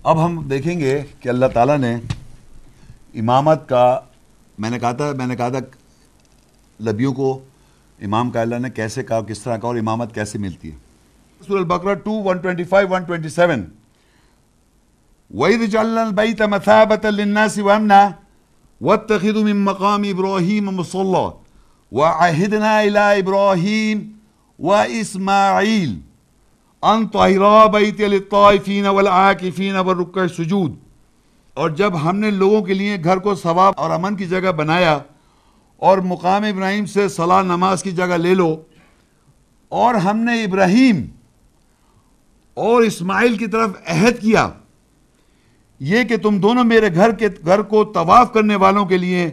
اب ہم دیکھیں گے کہ اللہ تعالیٰ نے امامت کا میں نے کہا تھا نبیوں کو امام کا اللہ نے کیسے کہا، کس طرح کہا، اور امامت کیسے ملتی ہے۔ سورہ البقرہ 2:125 127 وَإِذْ جَعَلْنَا الْبَيْتَ مَثَابَةً لِلنَّاسِ وَأَمْنًا وَاتَّخِذُوا مِن مَّقَامِ إِبْرَاهِيمَ مُصَلًّى وَعَهِدْنَا إِلَىٰ إِبْرَاهِيمَ وَإِسْمَاعِيلَ أَن طَهِّرَا بَيْتِيَ لِلطَّائِفِينَ وَالْعَاكِفِينَ وَالرُّكَّعِ السُّجُودِ۔ اور جب ہم نے لوگوں کے لیے گھر کو ثواب اور امن کی جگہ بنایا، اور مقام ابراہیم سے صلاح نماز کی جگہ لے لو، اور ہم نے ابراہیم اور اسماعیل کی طرف عہد کیا یہ کہ تم دونوں میرے گھر کو طواف کرنے والوں کے لیے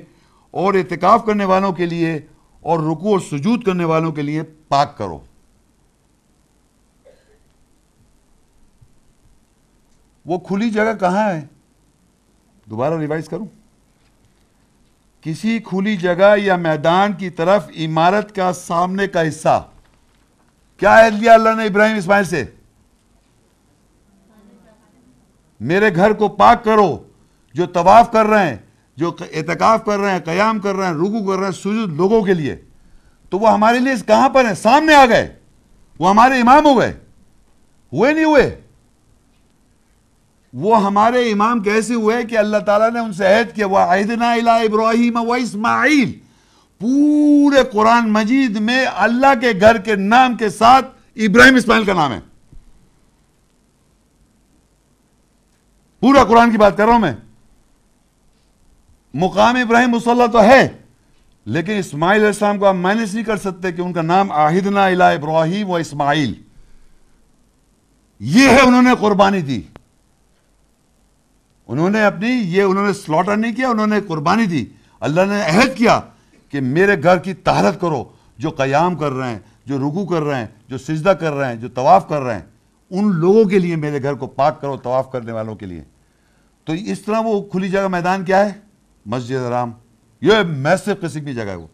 اور اعتکاف کرنے والوں کے لیے اور رکوع اور سجود کرنے والوں کے لیے پاک کرو۔ وہ کھلی جگہ کہاں ہے؟ دوبارہ ریوائز کروں، کسی کھلی جگہ یا میدان کی طرف عمارت کا سامنے کا حصہ کیا عہد لیا اللہ نے ابراہیم اسماعیل سے؟ میرے گھر کو پاک کرو۔ جو طواف کر رہے ہیں، جو اعتکاف کر رہے ہیں، قیام کر رہے ہیں، رکوع کر رہے ہیں، سجود لوگوں کے لیے، تو وہ ہمارے لیے کہاں پر ہیں؟ سامنے آ گئے، وہ ہمارے امام ہو گئے، ہوئے نہیں ہوئے؟ وہ ہمارے امام کیسے ہوئے کہ اللہ تعالیٰ نے ان سے عہد کیا وَعَهِدْنَا إِلَىٰ إِبْرَاهِيمَ وَإِسْمَاعِيلَ۔ پورے قرآن مجید میں اللہ کے گھر کے نام کے ساتھ ابراہیم اسماعیل کا نام ہے۔ پورا قرآن کی بات کر رہا ہوں میں۔ مقام ابراہیم مصلی تو ہے، لیکن اسماعیل علیہ السلام کو آپ مائنس نہیں کر سکتے کہ ان کا نام عَهِدْنَا إِلَىٰ إِبْرَاهِيمَ وَإِسْمَاعِيلَ، یہ ہے، انہوں نے قربانی دی، انہوں نے سلاٹر نہیں کیا، انہوں نے قربانی دی۔ اللہ نے عہد کیا کہ میرے گھر کی طہارت کرو، جو قیام کر رہے ہیں، جو رکوع کر رہے ہیں، جو سجدہ کر رہے ہیں، جو طواف کر رہے ہیں، ان لوگوں کے لیے میرے گھر کو پاک کرو، طواف کرنے والوں کے لیے۔ تو اس طرح وہ کھلی جگہ میدان کیا ہے؟ مسجد حرام، یہ میسر قسم کی جگہ ہے، وہ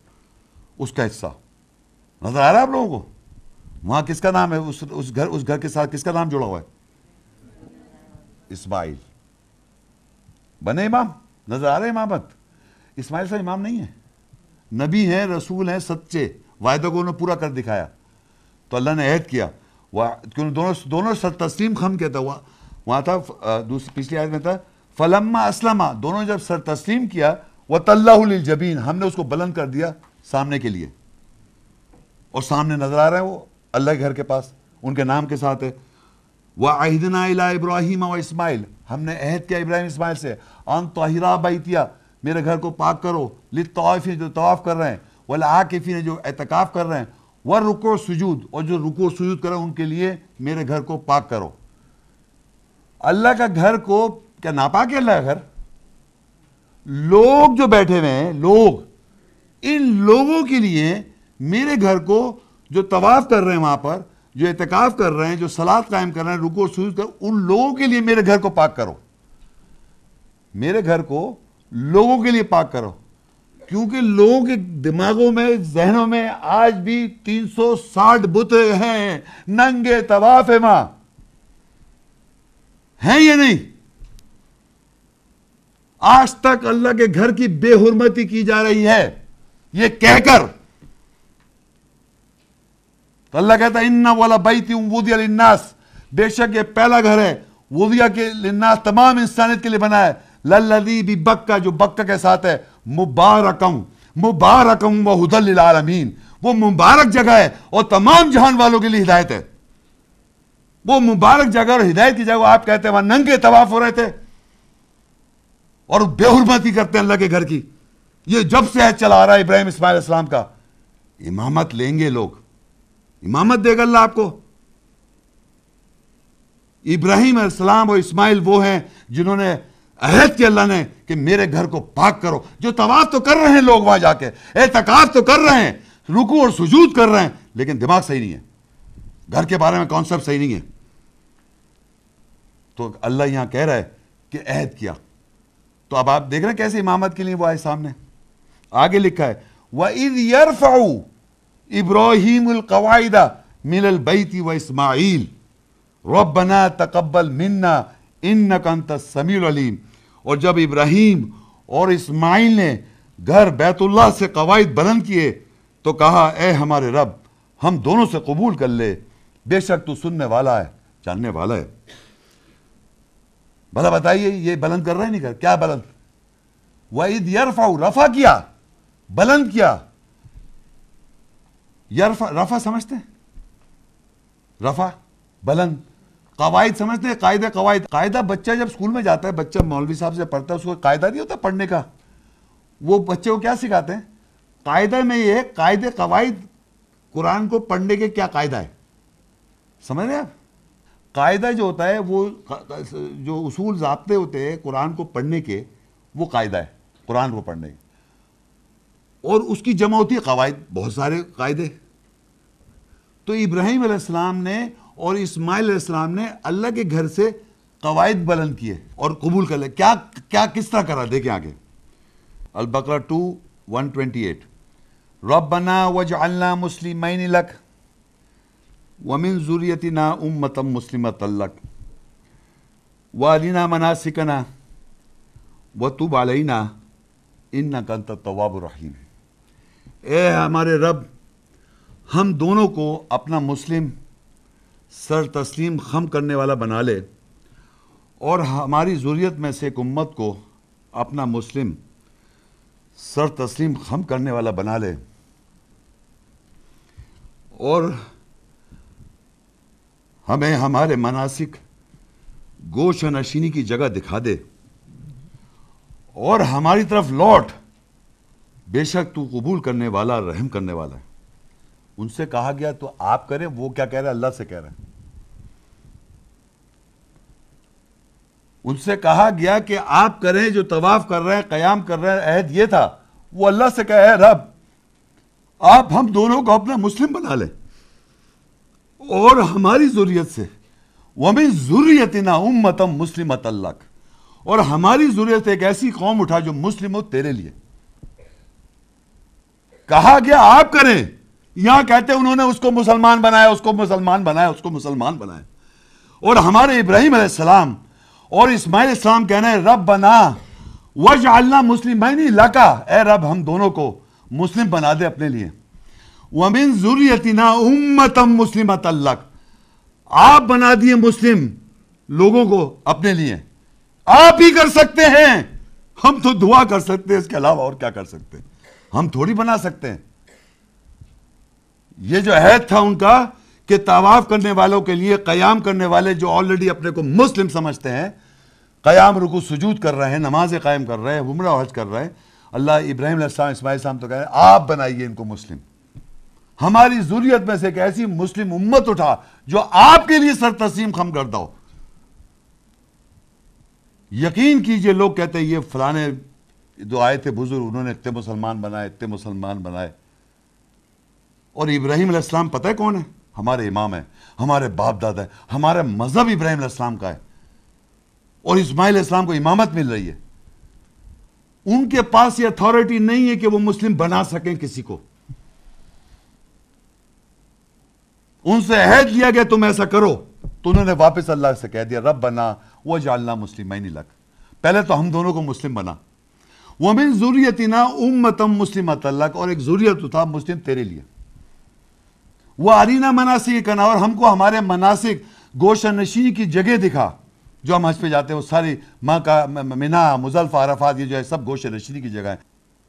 اس کا حصہ نظر آ رہا ہے آپ لوگوں کو؟ وہاں کس کا نام ہے؟ اس گھر کے ساتھ کس کا نام جڑا ہوا ہے؟ اسماعیل۔ بنے امام، نظر آ رہے ہیں امامت؟ اسماعیل صاحب امام نہیں ہے، نبی ہیں، رسول ہیں سچے، وعدہ کو انہوں نے پورا کر دکھایا۔ تو اللہ نے عہد کیا، دونوں تسلیم خم کیا تھا، وہاں تھا پچھلی آیت میں تھا فلما اسلما، دونوں جب سر تسلیم کیا وَتَلَّهُ لِلْجَبِينِ، ہم نے اس کو بلند کر دیا سامنے کے لیے، اور سامنے نظر آ رہا ہے وہ اللہ کے گھر کے پاس، ان کے نام کے ساتھ ہے۔ وَعَهِدْنَا إِلَىٰ إِبْرَاهِيمَ وَإِسْمَاعِيلَ، ہم نے عہد کیا ابراہیم اسماعیل سے أَن طَهِّرَا بَيْتِيَ، میرے گھر کو پاک کرو، لِلطَّائِفِينَ جو طواف کر رہے ہیں، وَالْعَاكِفِينَ جو اعتکاف کر رہے ہیں، وَالرُّكُوعِ السُّجُودِ اور جو رکوع و سجود کر رہے ہیں ان کے لیے میرے گھر کو پاک کرو۔ اللہ کا گھر کو کیا ناپاک ہے؟ اللہ کا گھر، لوگ جو بیٹھے ہوئے ہیں، لوگ، ان لوگوں کے لیے میرے گھر کو جو طواف کر رہے ہیں، وہاں پر جو اعتکاف کر رہے ہیں، جو صلاۃ قائم کر رہے ہیں، رکوع و سجود کر، ان لوگوں کے لیے میرے گھر کو پاک کرو، میرے گھر کو لوگوں کے لیے پاک کرو، کیونکہ لوگوں کے دماغوں میں، ذہنوں میں آج بھی 360 بت ہیں، ننگے طواف ماں ہیں یا نہیں؟ آج تک اللہ کے گھر کی بے حرمتی کی جا رہی ہے یہ کہہ کر۔ تو اللہ کہتا ہے اِنَّ أَوَّلَ بَيْتٍ وُضِعَ لِلنَّاسِ، بے شک یہ پہلا گھر ہے، وُضِعَ کے للناس، تمام انسانیت کے لیے بنا ہے، لَلَّذِي بِبَکَّہ جو بکہ کے ساتھ ہے، مُبَارَکًا وَہُدًى لِلْعَالَمِينَ، وہ مبارک جگہ ہے اور تمام جہان والوں کے لیے ہدایت ہے۔ وہ مبارک جگہ اور ہدایت کی جگہ آپ کہتے ہیں وہاں ننگے طواف ہو رہے تھے اور بے حرمتی کرتے ہیں اللہ کے گھر کی۔ یہ جب سے ہے چلا آ رہا ہے ابراہیم اسماعیل علیہ السلام کا۔ امامت لیں گے لوگ، امامت دے گا اللہ آپ کو۔ ابراہیم علیہ السلام اور اسماعیل وہ ہیں جنہوں نے عہد کیا اللہ نے کہ میرے گھر کو پاک کرو۔ جو طواف تو کر رہے ہیں لوگ وہاں جا کے، اعتکاف تو کر رہے ہیں، رکوع اور سجود کر رہے ہیں، لیکن دماغ صحیح نہیں ہے، گھر کے بارے میں کانسیپٹ صحیح نہیں ہے۔ تو اللہ یہاں کہہ رہا ہے کہ عہد کیا۔ تو اب آپ دیکھ رہے ہیں کیسے امامت کے لیے وہ آئے سامنے۔ آگے لکھا ہے وَإِذْ يَرْفَعُ إِبْرَاهِيمُ الْقَوَاعِدَ مِنَ الْبَيْتِ وَإِسْمَاعِيلُ رَبَّنَا تَقَبَّلْ مِنَّا انک انت السمیع العلیم. اور جب ابراہیم اور اسماعیل نے گھر بیت اللہ سے قواعد بلند کیے تو کہا اے ہمارے رب ہم دونوں سے قبول کر لے، بے شک تو سننے والا ہے جاننے والا ہے. بھلا بتائیے یہ بلند کر رہا ہے نہیں کر کیا بلند؟ وَإِذْ يَرْفَعُ رفع کیا، بلند کیا. رفع سمجھتے ہیں؟ رفع بلند. قواعد سمجھتے ہیں؟ قاعدہ قواعد. قاعدہ بچہ جب اسکول میں جاتا ہے، بچہ مولوی صاحب سے پڑھتا ہے، اس کو قاعدہ نہیں ہوتا پڑھنے کا. وہ بچے کو کیا سکھاتے ہیں؟ قاعدہ میں یہ قاعدے قواعد قرآن کو پڑھنے کے کیا قاعدہ ہے، سمجھ رہے ہیں آپ؟ قاعدہ جو ہوتا ہے وہ جو اصول ضابطے ہوتے ہیں قرآن کو پڑھنے کے، وہ قاعدہ ہے قرآن کو پڑھنے کے. اور اس کی جمع ہوتی ہے قواعد، بہت سارے قاعدے. تو ابراہیم علیہ السلام نے اور اسماعیل علیہ السلام نے اللہ کے گھر سے قواعد بلند کیے اور قبول کر لے. کیا کس طرح کرا؟ دیکھیں آگے البقرہ 2:128 ربنا واجعلنا مسلمین لک ومن ذریتنا امۃ مسلمۃ لک وارنا مناسکنا وتب علینا انک انت التواب الرحیم. اے ہمارے رب ہم دونوں کو اپنا مسلم سر تسلیم خم کرنے والا بنا لے اور ہماری ذریت میں سے ایک امت کو اپنا مسلم سر تسلیم خم کرنے والا بنا لے اور ہمیں ہمارے مناسک گوش نشینی کی جگہ دکھا دے اور ہماری طرف لوٹ، بے شک تو قبول کرنے والا رحم کرنے والا ہے. ان سے کہا گیا تو آپ کریں، وہ کیا کہہ رہے ہیں؟ اللہ سے کہہ رہے ہیں. ان سے کہا گیا کہ آپ کریں جو طواف کر رہے ہیں، قیام کر رہے ہیں، عہد یہ تھا. وہ اللہ سے کہے رب آپ ہم دونوں کو اپنا مسلم بنا لیں اور ہماری ذریت سے وَمِن ذُرِّيَّتِنَا أُمَّةً مُسْلِمَةً لَكَ، اور ہماری ذریت ایک ایسی قوم اٹھا جو مسلم ہو تیرے لیے. کہا گیا آپ کریں، یہاں کہتے انہوں نے اس کو مسلمان بنایا، اس کو مسلمان بنایا، اس کو مسلمان بنایا. اور ہمارے ابراہیم علیہ السلام اور اسماعیل علیہ السلام کہنا ہے ربنا وجعلنا مسلمین لک، اے رب ہم دونوں کو مسلم بنا دے اپنے لیے. ومن ذریتنا امۃ مسلمۃ لک، آپ بنا دیے مسلم لوگوں کو اپنے لیے. آپ ہی کر سکتے ہیں، ہم تو دعا کر سکتے ہیں، اس کے علاوہ اور کیا کر سکتے ہیں؟ ہم تھوڑی بنا سکتے ہیں. یہ جو عہد تھا ان کا کہ طواف کرنے والوں کے لیے، قیام کرنے والے جو آلریڈی اپنے کو مسلم سمجھتے ہیں، قیام رکوع سجود کر رہے ہیں، نمازیں قائم کر رہے ہیں، عمرہ و حج کر رہے ہیں، اللہ ابراہیم علیہ السلام اسماعیل السلام تو کہہ رہے ہیں آپ بنائیے ان کو مسلم. ہماری ذریت میں سے ایک ایسی مسلم امت اٹھا جو آپ کے لیے سر تسلیم خم کردہ ہو. یقین کیجئے لوگ کہتے ہیں یہ فلانے جو آئے تھے بزرگ انہوں نے اتنے مسلمان بنائے، اتنے مسلمان بنائے. اور ابراہیم علیہ السلام پتہ ہے کون ہے؟ ہمارے امام ہیں، ہمارے باپ دادا ہیں، ہمارا مذہب ابراہیم علیہ السلام کا ہے. اور اسماعیل علیہ السلام کو امامت مل رہی ہے. ان کے پاس یہ اتھارٹی نہیں ہے کہ وہ مسلم بنا سکیں کسی کو. ان سے عہد لیا گیا تم ایسا کرو تو انہوں نے واپس اللہ سے کہہ دیا ربنا وجعلنا مسلمین لک، پہلے تو ہم دونوں کو مسلم بنا. ومن ذریتنا امۃ مسلمۃ لک، اور ایک ذریت تھا مسلم تیرے لیے. وَأَرِنَا مَنَاسِكَنَا، اور ہم کو ہمارے مناسک گوشہ نشینی کی جگہ دکھا. جو ہم حج پہ جاتے ہیں وہ ساری مکہ، منا، مزدلفہ، عرفات، یہ جو ہے سب گوشہ نشینی کی جگہ ہے.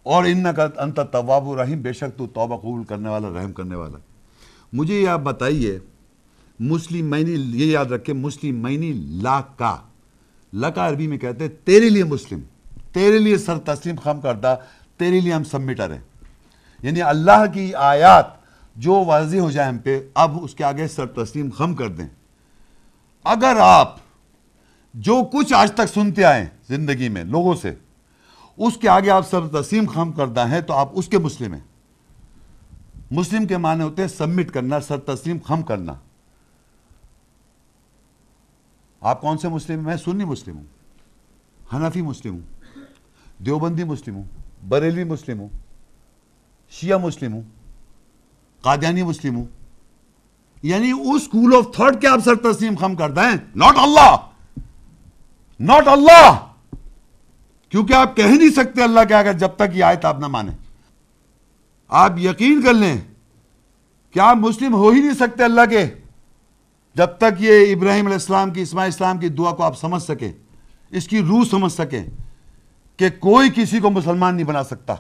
اور انک انت التواب الرحیم، بے شک تو توبہ قبول کرنے والا رحم کرنے والا. مجھے یہ آپ بتائیے مسلمینی، یہ یاد رکھیں مسلمینی لاکا، لکا عربی میں کہتے ہیں تیرے لیے مسلم، تیرے لیے سر تسلیم خم کردہ، تیرے لیے ہم سبمٹر ہیں. یعنی اللہ کی آیات جو واضح ہو جائے ہم پہ، اب اس کے آگے سر تسلیم خم کر دیں. اگر آپ جو کچھ آج تک سنتے آئے زندگی میں لوگوں سے، اس کے آگے آپ سر تسلیم خم کردہ ہیں تو آپ اس کے مسلم ہیں. مسلم کے معنی ہوتے ہیں سبمٹ کرنا، سر تسلیم خم کرنا. آپ کون سے مسلم ہیں؟ میں سنی مسلم ہوں، حنفی مسلم ہوں، دیوبندی مسلم ہوں، بریلوی مسلم ہوں، شیعہ مسلم ہوں، قادیانی مسلم ہوں. یعنی اس اسکول آف تھاٹ کے آپ سر تسلیم خم کرتے ہیں، ناٹ اللہ. ناٹ اللہ، کیونکہ آپ کہہ نہیں سکتے اللہ کے آگے جب تک یہ آیت آپ نہ مانیں. آپ یقین کر لیں کہ آپ مسلم ہو ہی نہیں سکتے اللہ کے جب تک یہ ابراہیم علیہ السلام کی، اسماعیل السلام کی دعا کو آپ سمجھ سکیں، اس کی روح سمجھ سکیں کہ کوئی کسی کو مسلمان نہیں بنا سکتا.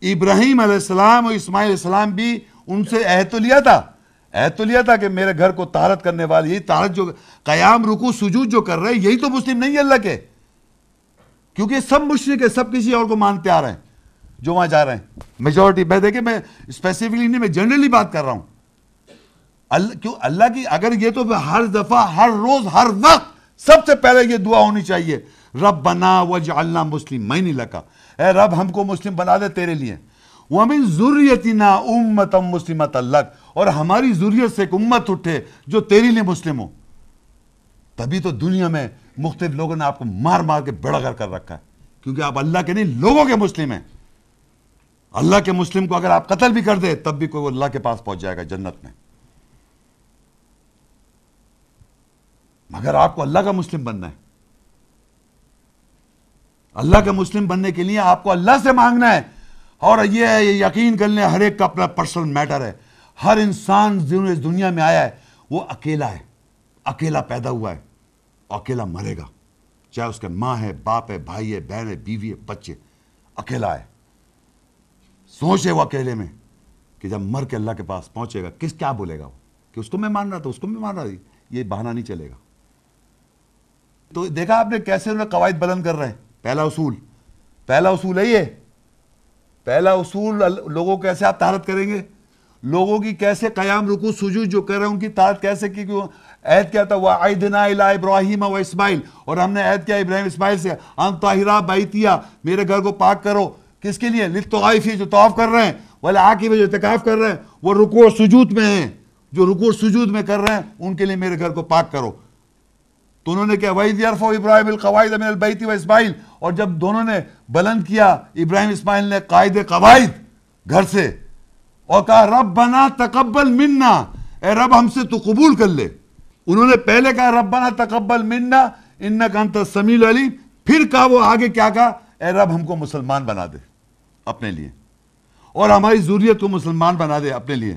ابراہیم علیہ السلام اور اسماعیل علیہ السلام بھی ان سے عہد تو لیا تھا کہ میرے گھر کو طہارت کرنے والے، یہی طہارت جو قیام رکوع سجود جو کر رہے ہیں، یہی تو مسلم نہیں ہے اللہ کے، کیونکہ سب مشرک ہے، سب کسی اور کو مانتے آ رہے ہیں جو وہاں جا رہے ہیں میجورٹی. میں دیکھیں، میں اسپیسیفکلی نہیں، میں جنرلی بات کر رہا ہوں. کیوں اللہ کی اگر یہ تو ہر دفعہ، ہر روز، ہر وقت سب سے پہلے یہ دعا ہونی چاہیے، ربنا وجعلنا مسلمین لک، اے رب ہم کو مسلم بنا دے تیرے لیے، ومن ذریتنا امۃ مسلمۃ لک، اور ہماری ذریت سے ایک امت اٹھے جو تیرے لیے مسلم ہو. تبھی تو دنیا میں مختلف لوگوں نے آپ کو مار مار کے بڑا گھر کر رکھا ہے، کیونکہ آپ اللہ کے نہیں، لوگوں کے مسلم ہیں. اللہ کے مسلم کو اگر آپ قتل بھی کر دے تب بھی کوئی اللہ کے پاس پہنچ جائے گا جنت میں. مگر آپ کو اللہ کا مسلم بننا ہے. اللہ کا مسلم بننے کے لیے آپ کو اللہ سے مانگنا ہے. اور یہ یقین کر لیں، ہر ایک کا اپنا پرسنل میٹر ہے. ہر انسان جو اس دنیا میں آیا ہے وہ اکیلا ہے، اکیلا پیدا ہوا ہے اور اکیلا مرے گا. چاہے اس کے ماں ہے، باپ ہے، بھائی ہے، بہن ہے، بیوی ہے، بچے، اکیلا ہے. سوچے وہ اکیلے میں کہ جب مر کے اللہ کے پاس پہنچے گا کیا بولے گا وہ کہ اس کو میں مان رہا تھا، اس کو میں مان رہا تھی. یہ بہانہ نہیں چلے گا. تو دیکھا آپ نے کیسے انہیں قواعد بلند کر رہے ہیں. پہلا اصول ہے یہ. پہلا اصول، لوگوں کو کیسے آپ طہارت کریں گے، لوگوں کی کیسے قیام رکوع سجود جو کر رہے ہیں ان کی طہارت کیسے کی. عہد کیا تھا، وَعَيْدْنَا إِلَىٰ إِبْرَاهِيمَ وَإِسْمَاعِيلَ، اور ہم نے عہد کیا ابراہیم اسماعیل سے، أَن طَهِّرَ بَيْتِيَ، میرے گھر کو پاک کرو. کس کے لیے؟ لِلطَّوَافِينَ، جو طواف کر رہے ہیں، وَالْعَاكِفِينَ، جو اعتکاف کر رہے ہیں، وہ رکوع اور سجود میں ہیں، جو رکوع اور سجود میں کر رہے ہیں ان کے لیے میرے گھر کو پاک کرو. تو انہوں نے کیا، وَإِذْ يَرْفَعُ إِبْرَاهِيمُ الْقَوَاعِدَ مِنَ الْبَيْتِ وَإِسْمَاعِيلُ، اور جب دونوں نے بلند کیا، ابراہیم اسماعیل نے قواعد گھر سے، اور کہا ربنا تقبل منا، اے رب ہم سے تو قبول کر لے. انہوں نے پہلے کہا ربنا تقبل منا انک انت السمیع العلیم، پھر کہا وہ آگے کیا کہا، اے رب ہم کو مسلمان بنا دے اپنے لیے، اور ہماری ذریت کو مسلمان بنا دے اپنے لیے.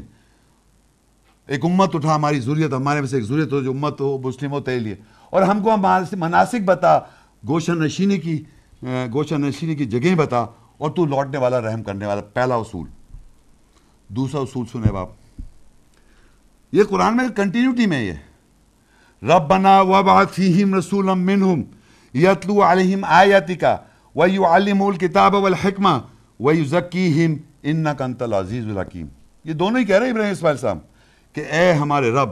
ایک امت اٹھا، ہماری ذریت، ہمارے میں سے ایک ذریت ہو جو امت ہو، مسلم ہو تیرے لیے، اور ہم کو مناسک بتا، گوشہ نشینی کی جگہیں بتا، اور تو لوٹنے والا، رحم کرنے والا. پہلا اصول. دوسرا اصول سنے باپ، یہ قرآن میں کنٹینیوٹی میں یہ ربنا وابعث فیہم رسولا منہم یتلو علیہم آیاتک ویعلمہم الکتاب والحکمہ ویزکیہم انک انت العزیز الحکیم. یہ دونوں ہی کہہ رہے ہیں ابراہیم اسماعیل السلام کہ اے ہمارے رب،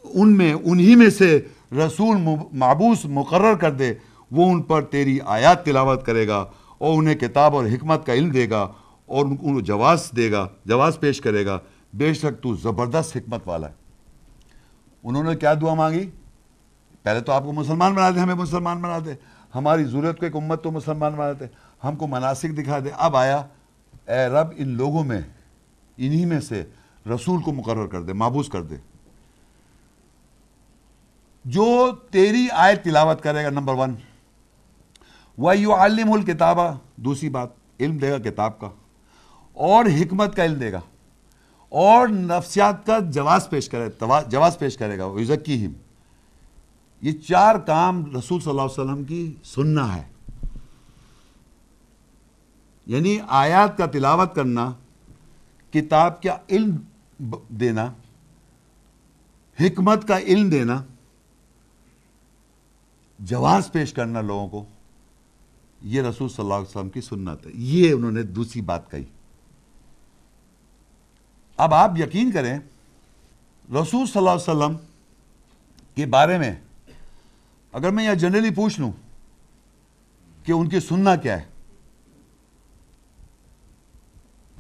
انہی میں سے رسول معبوس مقرر کر دے، وہ ان پر تیری آیات تلاوت کرے گا اور انہیں کتاب اور حکمت کا علم دے گا اور ان کو جواز پیش کرے گا. بے شک تو زبردست حکمت والا ہے. انہوں نے کیا دعا مانگی؟ پہلے تو آپ کو مسلمان بنا دے، ہمیں مسلمان بنا دے، ہماری ضرورت کو ایک امت تو مسلمان بنا دے، ہم کو مناسک دکھا دے. اب آیا، اے رب ان لوگوں میں، انہی میں سے رسول کو مقرر کر دے، معبوس کر دے جو تیری آیت تلاوت کرے گا. نمبر 1. وَيُعَلِّمُ الْكِتَابَ، دوسری بات، علم دے گا کتاب کا اور حکمت کا علم دے گا، اور نفسیات کا جواز پیش کرے گا. وَيُزَكِّيهِمْ. یہ 4 کام رسول صلی اللہ علیہ وسلم کی سننا ہے. یعنی آیات کا تلاوت کرنا، کتاب کا علم دینا، حکمت کا علم دینا، جواز پیش کرنا لوگوں کو، یہ رسول صلی اللہ علیہ وسلم کی سنت ہے. یہ انہوں نے دوسری بات کہی. اب آپ یقین کریں، رسول صلی اللہ علیہ وسلم کے بارے میں اگر میں یہاں جنرلی پوچھ لوں کہ ان کی سننا کیا ہے،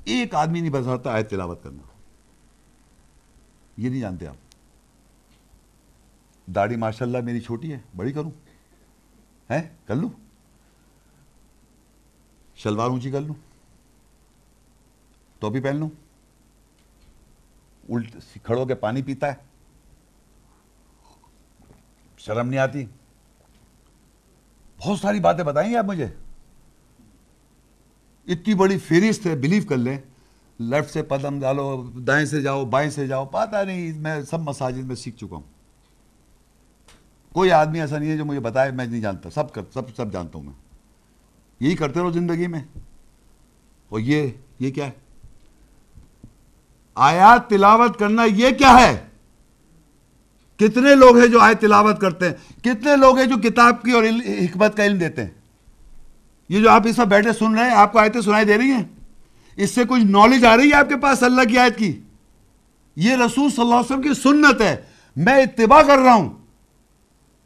ایک آدمی نہیں بتاتا آیت تلاوت کرنا. یہ نہیں جانتے آپ. داڑھی ماشاءاللہ میری چھوٹی ہے، بڑی کروں ہے، کر لوں، شلوار اونچی کر لوں، ٹوپی پہن لوں، الٹ کھڑو کے پانی پیتا ہے، شرم نہیں آتی. بہت ساری باتیں بتائیں گے آپ مجھے، اتنی بڑی فہرست ہے، بلیو کر لیں، لیفٹ سے قدم ڈالو، دائیں سے جاؤ، بائیں سے جاؤ، پتہ نہیں، میں سب مساجد میں سیکھ چکا ہوں، کوئی آدمی ایسا نہیں ہے جو مجھے بتائے میں نہیں جانتا، سب جانتا ہوں میں، یہی کرتے رہو زندگی میں۔ اور یہ کیا ہے؟ آیات تلاوت کرنا یہ کیا ہے؟ کتنے لوگ ہیں جو آیت تلاوت کرتے ہیں؟ کتنے لوگ ہیں جو کتاب کی اور حکمت کا علم دیتے ہیں؟ یہ جو آپ اس وقت بیٹھے سن رہے ہیں، آپ کو آیتیں سنائی دے رہی ہیں، اس سے کچھ نالج آ رہی ہے آپ کے پاس اللہ کی آیت کی؟ یہ رسول صلی اللہ علیہ وسلم کی سنت ہے، میں اتباع کر رہا ہوں،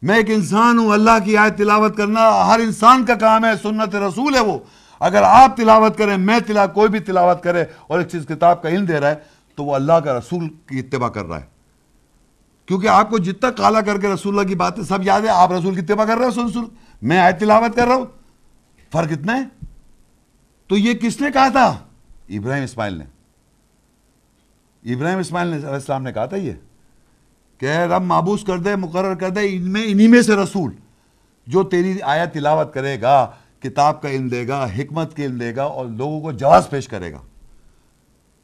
میں ایک انسان ہوں، اللہ کی آیت تلاوت کرنا ہر انسان کا کام ہے، سنت رسول ہے وہ۔ اگر آپ تلاوت کریں، میں کوئی بھی تلاوت کرے اور ایک چیز کتاب کا علم دے رہا ہے تو وہ اللہ کا رسول کی اتباع کر رہا ہے، کیونکہ آپ کو جتنا کالا کر کے رسول اللہ کی باتیں سب یاد ہے، آپ رسول کی اتباع کر رہے ہو، سن میں آیت تلاوت کر رہا ہوں، فرق اتنا ہے۔ تو یہ کس نے کہا تھا؟ ابراہیم اسماعیل نے علیہ السلام نے کہا تھا یہ کہ اے رب معبوس کر دے، مقرر کر دے انہی میں سے رسول جو تیری آیت تلاوت کرے گا، کتاب کا علم دے گا، حکمت کے علم دے گا اور لوگوں کو جواز پیش کرے گا،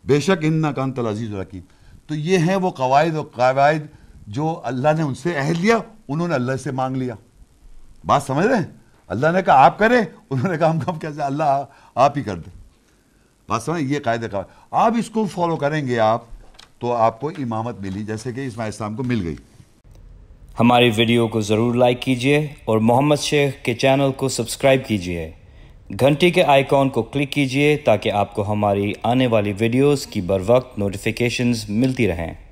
بے شک انک انت العزیز الحکیم۔ تو یہ ہیں وہ قواعد و قواعد جو اللہ نے ان سے عہد لیا، انہوں نے اللہ سے مانگ لیا۔ بات سمجھ رہے ہیں؟ اللہ نے کہا آپ کریں، انہوں نے کہا ہم کیسے، اللہ آپ ہی کر دیں۔ بات سمجھ، یہ قاعدہ آپ اس کو فالو کریں گے آپ تو آپ کو امامت ملی جیسے کہ اسماعیل السلام کو مل گئی۔ ہماری ویڈیو کو ضرور لائک کیجئے اور محمد شیخ کے چینل کو سبسکرائب کیجئے، گھنٹی کے آئیکن کو کلک کیجئے تاکہ آپ کو ہماری آنے والی ویڈیوز کی بروقت نوٹیفیکیشنز ملتی رہیں۔